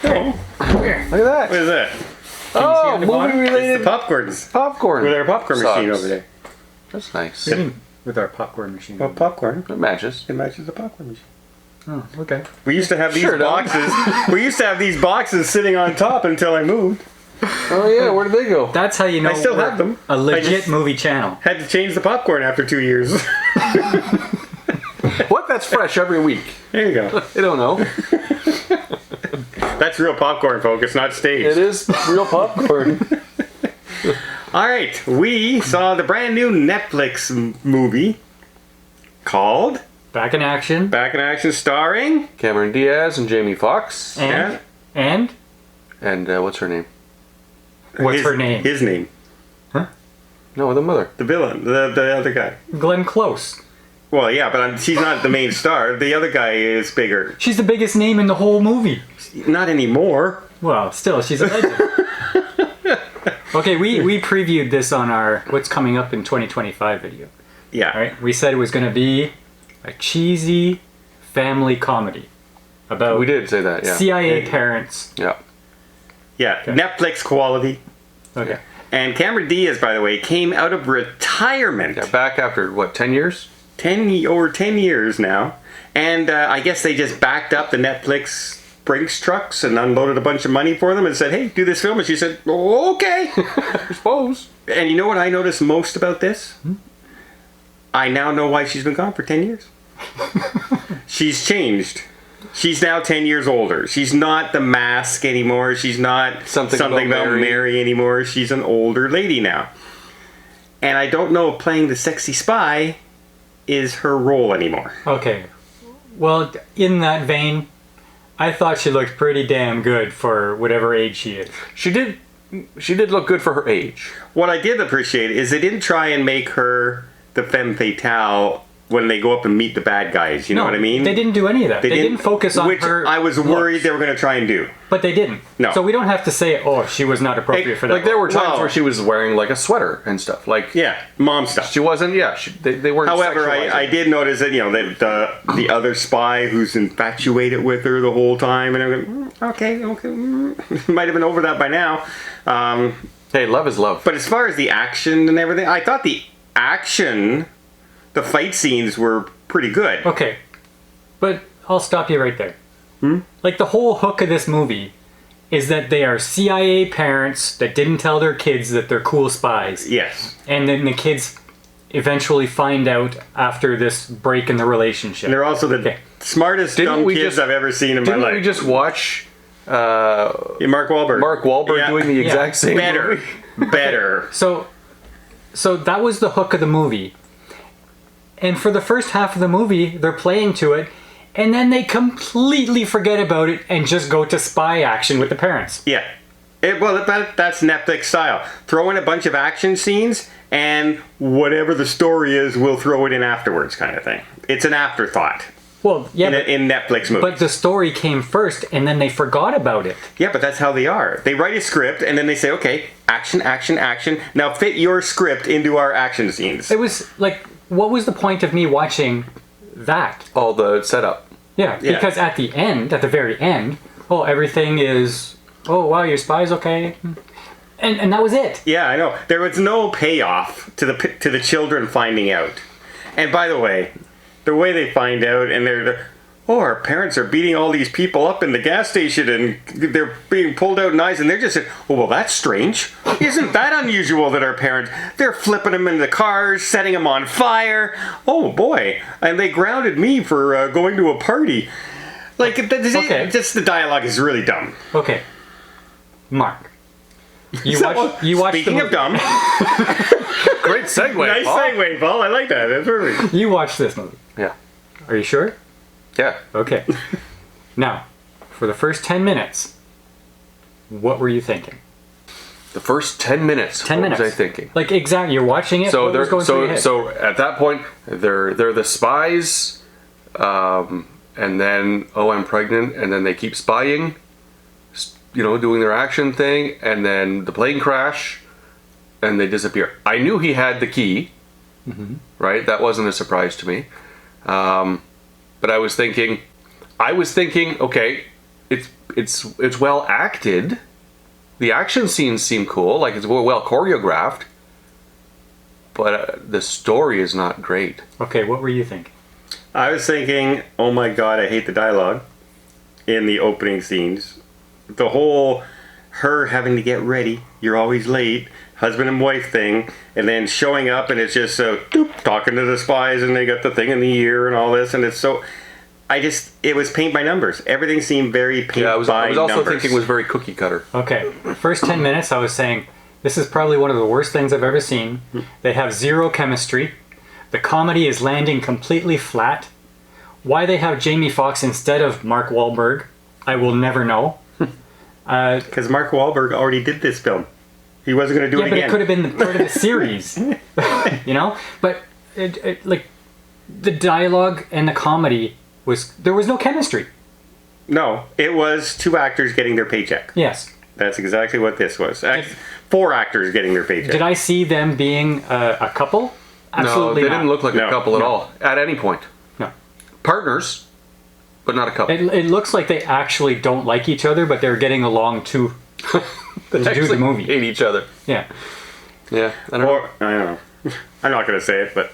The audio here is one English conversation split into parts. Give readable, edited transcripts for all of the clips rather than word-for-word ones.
Oh, Look at that. what is that? Oh, It's movie-related the popcorns. popcorn. With our popcorn machine Socks. over there. That's nice. With our popcorn machine. Well, popcorn. It matches. It matches the popcorn machine. Oh, okay. We used to have these Sure does. boxes. We used to have these boxes sitting on top until I moved. Oh yeah, where did they go? That's how you know I still we're have them. a I legit just- movie channel. Had to change the popcorn after 2 years. What? That's fresh every week. There you go. I don't know. That's real popcorn, folks. It's not staged. It is real popcorn. All right, we saw the brand new Netflix movie called Back in action. Back in Action, starring Cameron Diaz and Jamie Foxx. And And what's her name? what's her name? His name. No, the mother. The villain. The other guy. Glenn Close. Well, yeah, but she's not the main star. The other guy is bigger. She's the biggest name in the whole movie. Not anymore. Well, still, she's a legend. Okay, we previewed this on our what's coming up in 2025 video. Yeah. All right, we said it was going to be a cheesy family comedy about We did say that, yeah. CIA parents. Yeah. Yeah. Netflix quality. Okay. And Cameron Diaz, by the way, came out of retirement. Yeah, back after, what, 10 years? Over 10 years now. And I guess they just backed up the Netflix Brinks trucks and unloaded a bunch of money for them and said, hey, do this film. And she said, oh, okay. I suppose. And you know what I noticed most about this? I now know why she's been gone for 10 years. She's changed. She's now 10 years older. She's not the Mask anymore. She's not Something about Mary. Mary anymore. She's an older lady now. And I don't know if playing the sexy spy is her role anymore. Okay. Well, in that vein, I thought she looked pretty damn good for whatever age she is. She did look good for her age. What I did appreciate is they didn't try and make her the femme fatale when they go up and meet the bad guys. You know what I mean? They didn't do any of that. They didn't focus on which her. I was worried looks. they were going to try and do. But they didn't. No. So we don't have to say, oh, she was not appropriate for that. Like, there were times Well- where she was wearing, like, a sweater and stuff. Like, Yeah, mom stuff. she wasn't, they weren't However, sexualizing I did notice that, that the other spy who's infatuated with her the whole time, and I'm going, okay, might have been over that by now. Hey, love is love. But as far as the action and everything, I thought the fight scenes were pretty good. Okay. But I'll stop you right there. Like, the whole hook of this movie is that they are CIA parents that didn't tell their kids that they're cool spies. Yes. And then the kids eventually find out after this break in the relationship. And they're also the Okay. smartest Didn't dumb we kids just- I've ever seen in my Didn't life. we just watch Yeah, Mark Wahlberg. Mark Wahlberg Yeah. doing the exact same Better. movie? Better. So that was the hook of the movie. And for the first half of the movie, they're playing to it, and then they completely forget about it and just go to spy action with the parents. Yeah. That's Netflix style. Throw in a bunch of action scenes, and whatever the story is, we'll throw it in afterwards, kind of thing. It's an afterthought Well, yeah, in Netflix movies. but the story came first, and then they forgot about it. Yeah, but that's how they are. They write a script, and then they say, okay, action, action, action. Now fit your script into our action scenes. It was like, what was the point of me watching that? All the setup. Yeah, Yeah. because at the very end, everything is, oh, wow, your spy's okay. And that was it. Yeah, I know. There was no payoff to the children finding out. And by the way they find out, and they're our parents are beating all these people up in the gas station, and they're being pulled out knives, and they're just saying, oh, well, that's strange. Isn't that unusual that our parents, they're flipping them in the cars, setting them on fire. Oh, boy. And they grounded me for going to a party. Like, just the dialogue is really dumb. Okay. Mark. You watched Speaking the of dumb, Great segue. nice Paul. segue, Paul. I like that. That's perfect. You watched this movie. Yeah. Are you sure? Yeah. Okay. Now, for the first 10 minutes, what were you thinking? The first 10 minutes. 10 what minutes. was I thinking? Like, exactly, you're watching it. So what was going through your head? so at that point they're the spies, and then I'm pregnant, and then they keep spying, doing their action thing, and then the plane crash, and they disappear. I knew he had the key, right? That wasn't a surprise to me. But I was thinking, okay, it's well acted. The action scenes seem cool, like it's well choreographed. But the story is not great. Okay, what were you thinking? I was thinking, oh my god, I hate the dialogue in the opening scenes. The whole her having to get ready, you're always late, husband and wife thing, and then showing up and it's just talking to the spies and they got the thing in the ear and all this, and it's so... it was paint by numbers. Everything seemed very paint by numbers. I was also thinking it was very cookie cutter. Okay, first 10 minutes I was saying, this is probably one of the worst things I've ever seen. They have zero chemistry. The comedy is landing completely flat. Why they have Jamie Foxx instead of Mark Wahlberg, I will never know. Because Mark Wahlberg already did this film. He wasn't going to do it again. Yeah, but it could have been part of the series. You know? But, like, the dialogue and the comedy there was no chemistry. No, it was two actors getting their paycheck. Yes. That's exactly what this was. 4 actors getting their paycheck. Did I see them being a couple? Absolutely no, they not. didn't look like a couple at No. all at any point. No. Partners, but not a couple. It looks like they actually don't like each other, but they're getting along to do the movie. Hate each other. Yeah. Yeah. I don't know. I don't know. I'm not going to say it, but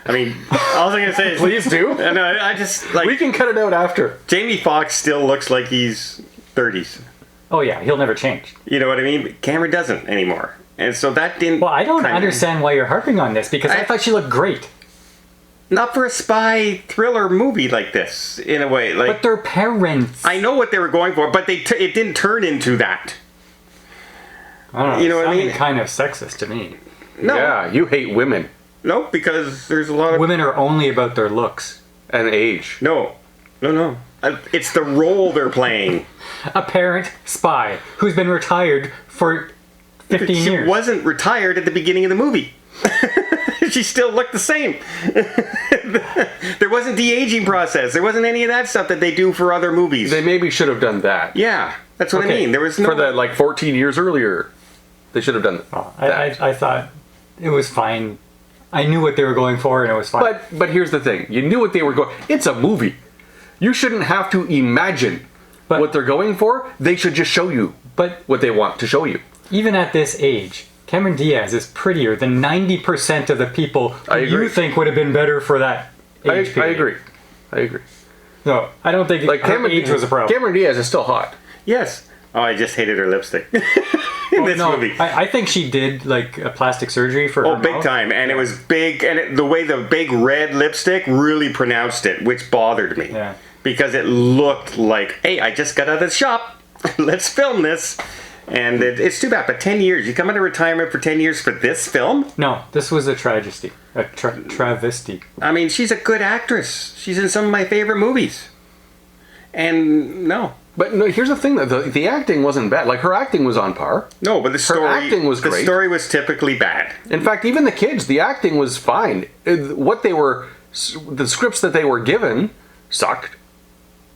I mean, all I'm going to say is... Please do. No, I just, like... We can cut it out after. Jamie Foxx still looks like he's 30s. Oh yeah, he'll never change. You know what I mean? But Cameron doesn't anymore. And so that didn't... Well, I don't understand why you're harping on this, because I thought she looked great. Not for a spy thriller movie like this, in a way. Like, But they're parents. I know what they were going for, but it didn't turn into that. I don't know. You know what I mean? Kind of sexist to me. No. Yeah, you hate women No, because there's a lot of... Women are only about their looks. and age. No. It's the role they're playing. A parent spy who's been retired for 15 She years. wasn't retired at the beginning of the movie. She still looked the same. There wasn't de-aging process. There wasn't any of that stuff that they do for other movies. They maybe should have done that. Yeah, that's what I Okay. mean. There was no... For the, like, 14 years earlier. They should have done Oh, that. I thought it was fine. I knew what they were going for, and it was fine. But here's the thing. You knew what they were going... It's a movie. You shouldn't have to imagine what they're going for. They should just show you But what they want to show you. even at this age, Cameron Diaz is prettier than 90% of the people who I agree. you think would have been better for that age I period. agree. No, I don't think Like, her age was a problem. Cameron Diaz is still hot. Yes. Oh, I just hated her lipstick in this movie. I think she did like a plastic surgery for her Big mouth. time. And it was big, and the way the big red lipstick really pronounced it, which bothered me. Yeah. Because it looked like, hey, I just got out of the shop. Let's film this. And it's too bad, but 10 years. You come out of retirement for 10 years for this film? No, this was a tragedy. A travesty. I mean, she's a good actress. She's in some of my favorite movies. And no. But no, here's the thing. The acting wasn't bad. Like, her acting was on par. No, but the story... acting was the great. story was typically bad. In fact, even the kids, the acting was fine. What they were... The scripts that they were given sucked.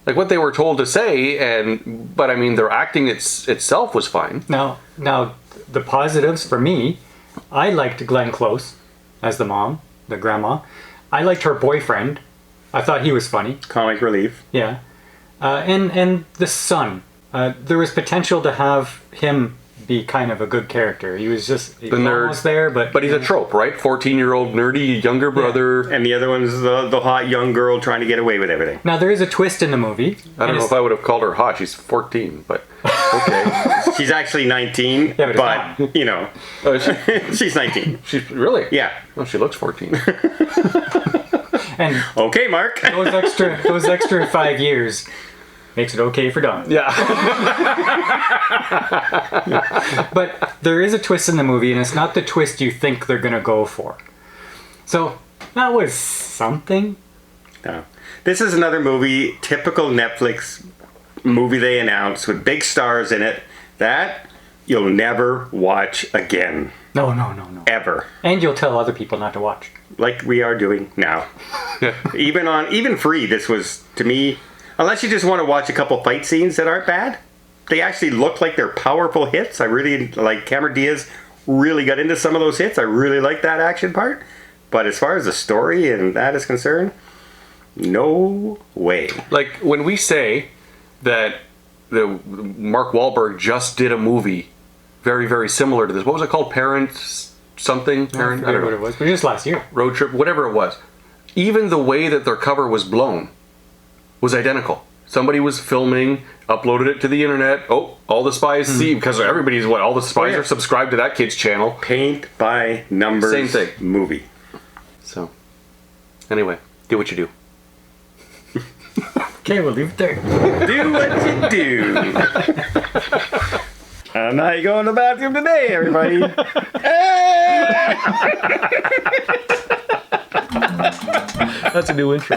Like, what they were told to say, but I mean, their acting itself was fine. Now, the positives for me, I liked Glenn Close as the mom, the grandma. I liked her boyfriend. I thought he was funny. Comic relief. Yeah. And the son. There was potential to have him be kind of a good character. He was just The nerd. almost there, but He's a trope, right? 14-year-old nerdy younger brother. And the other one's the hot young girl trying to get away with everything. Now there is a twist in the movie. I don't know if I would have called her hot. She's 14, but okay. She's actually 19, Yeah, but it's you know, she's 19. She's really? Yeah. Oh, she looks 14. And Okay, Mark. those extra 5 years makes it okay for Don. Yeah. But there is a twist in the movie, and it's not the twist you think they're gonna go for. So that was something. No. This is another movie, typical Netflix movie they announce with big stars in it that you'll never watch again. No. Ever. And you'll tell other people not to watch. Like we are doing now. Even free, this was, to me, unless you just want to watch a couple fight scenes that aren't bad, they actually look like they're powerful hits. I really, like, Cameron Diaz really got into some of those hits. I really like that action part. But as far as the story and that is concerned, no way. Like, when we say that Mark Wahlberg just did a movie very, very similar to this. What was it called? Parent something? Parent? I don't know what it was, but just last year. Road Trip, whatever it was. Even the way that their cover was blown was identical. Somebody was filming, uploaded it to the internet. Oh, all the spies see, because everybody's all the spies are subscribed to that kid's channel. Paint by numbers. Same thing. Movie. So, anyway, do what you do. Okay, we'll leave it there. Do what you do. I'm not going to the bathroom today, everybody. That's a new intro.